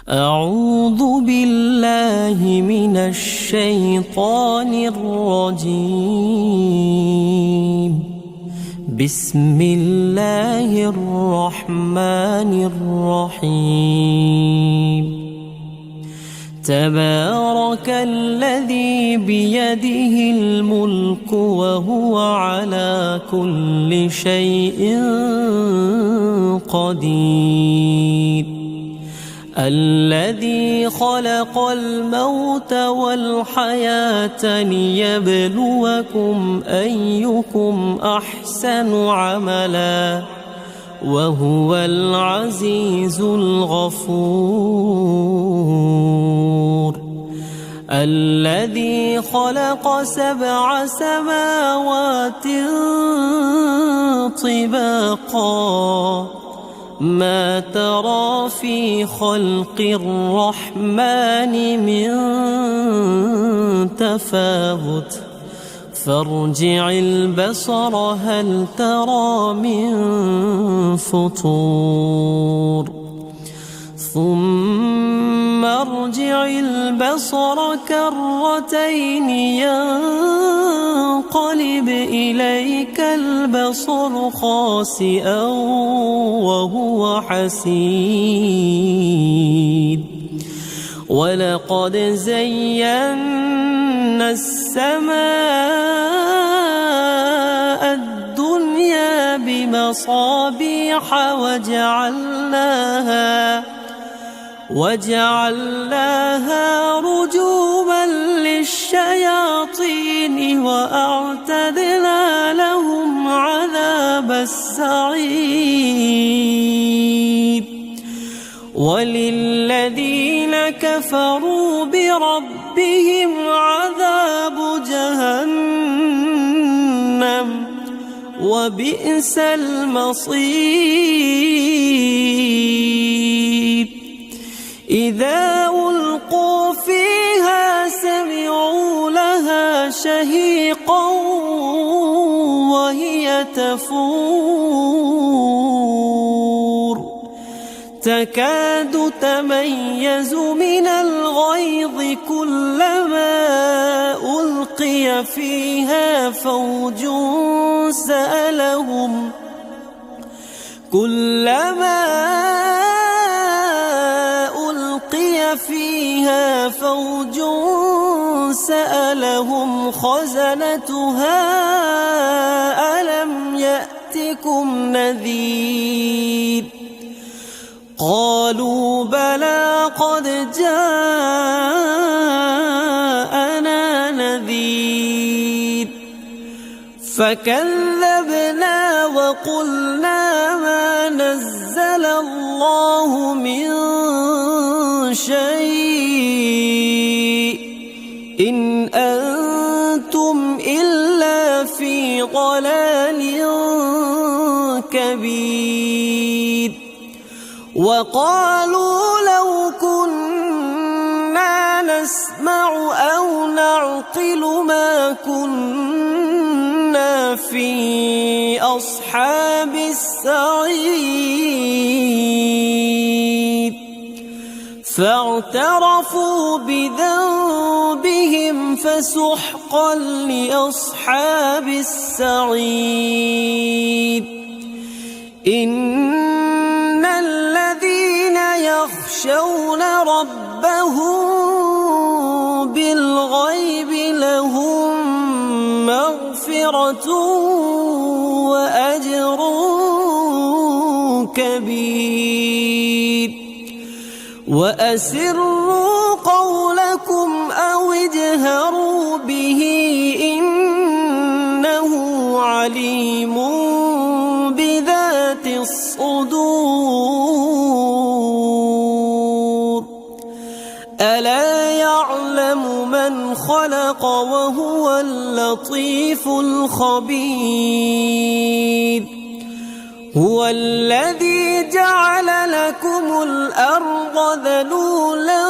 أعوذ بالله من الشيطان الرجيم. بسم الله الرحمن الرحيم. تبارك الذي بيده الملك وهو على كل شيء قدير. الذي خلق الموت والحياة ليبلوكم أيكم أحسن عملا وهو العزيز الغفور. الذي خلق 7 سماوات طباقا ما ترى في خلق الرحمن من تفاوت فارجع البصر هل ترى من فطور ثم ارجع البصر كرتين ينقلب إليك البصر خاسئا وهو حسير. ولقد زينا السماء الدنيا بمصابيح وجعلناها رجوما للشياطين وأعتدنا لهم عذاب السعير. وللذين كفروا بربهم عذاب جهنم وبئس المصير. إذا ألقوا فيها سمعوا لها شهيقا وهي تفور تكاد تميز من الغيظ كلما ألقي فيها فوج سألهم خزنتها ألم يأتكم نذير قالوا بلى قد جاءنا نذير فكذبنا وقلنا ما نزل الله من شيء إن أنتم إلا في ضلال كبير. وقالوا لو كنا نسمع أو نعقل ما كنا في أصحاب السعير فاعترفوا بذنبهم فسحقا لأصحاب السعير. إن الذين يخشون ربهم بالغيب لهم مغفرة وأجر كبير. وأسروا قولكم أو اجهروا به إنه عليم بذات الصدور. ألا يعلم من خلق وهو اللطيف الخبير. هو الذي جعل لكم الأرض ذلولا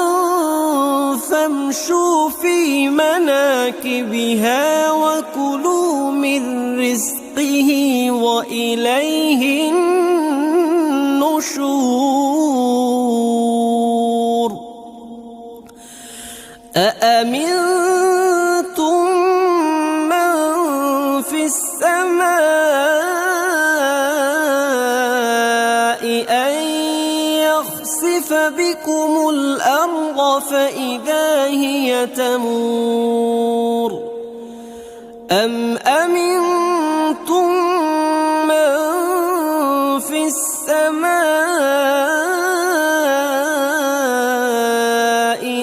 فامشوا في مناكبها وكلوا من رزقه وإليه النشور. أأمنتم من في السماء أن يخسف بكم الأرض فإذا هي تمور أم أمنتم من في السماء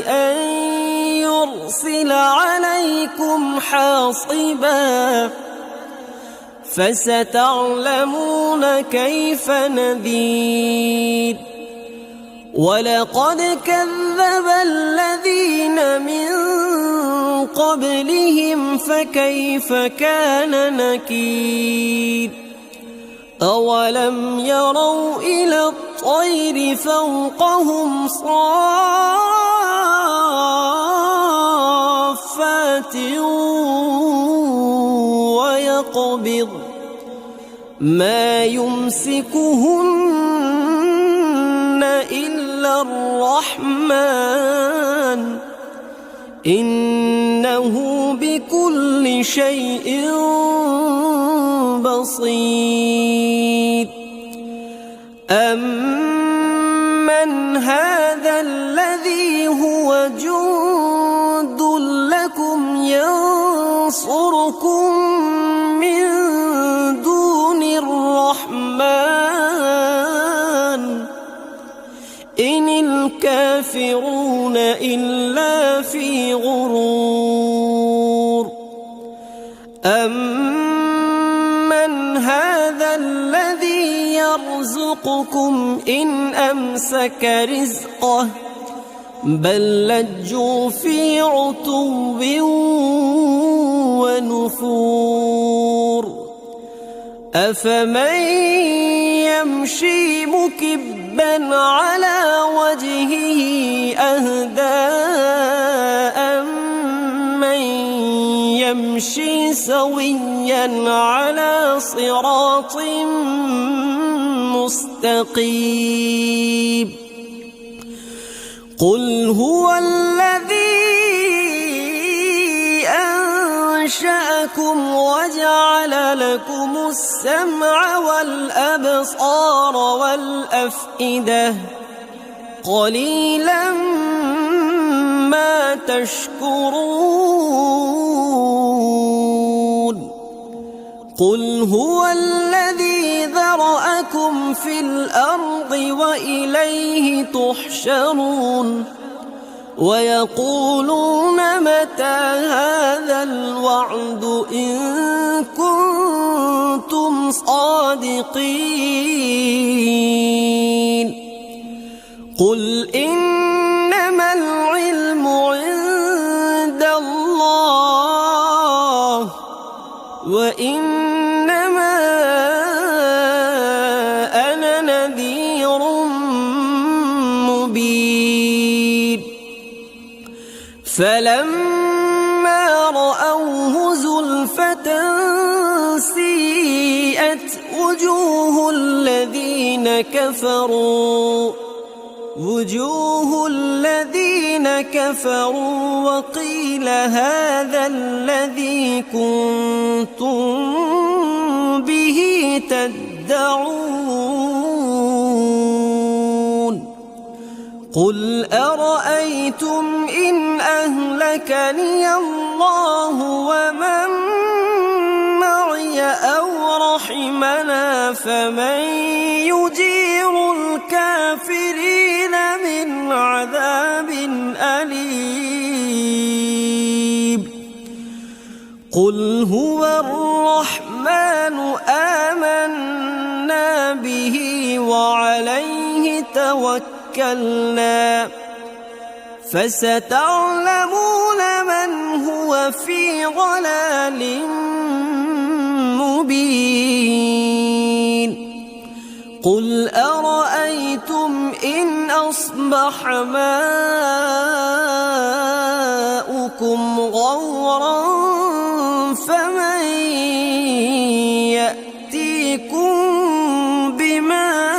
أن يرسل عليكم حاصبا فستعلمون كيف نذير ولقد كذب الذين من قبلهم فكيف كان نكير أولم يروا إلى الطير فوقهم صافات ويقبض ما يمسكهن إلا الرحمن إنه بكل شيء بصير أمن هذا الذي هو جند لكم ينصركم من دون الرحمن إن الكافرون إلا في غرور أمن هذا الذي يرزقكم إن أمسك رزقه بل لجوا في عتو ونفور أفمن يمشي مكبا على وجهه أهدى أمن يمشي سويا على صراط مستقيم قل هو الذي أنشأكم وجعل لكم السمع والأبصار والأفئدة قليلا ما تشكرون قل هو الذي ذرأكم في الأرض وإليه تحشرون ويقولون متى هذا الوعد إن كنتم صادقين قل إنما العلم عند الله وإنما أنا نذير مبين فلما رأوه زلفة سيئت وجوه الذين كفروا وقيل هذا الذي كنتم به تدعون قل أرأيتم إن أهلكني الله ومن معي أو رحمنا فمن يجير الكافرين من عذاب أليم قل هو الرحمن آمنا به وعليه توكلنا فستعلمون من هو في ضلال مبين قل أرأيتم إن أصبح ماؤكم غورا فمن يأتيكم بماء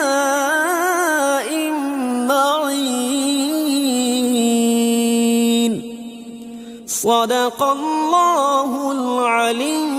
معين صدق الله العلي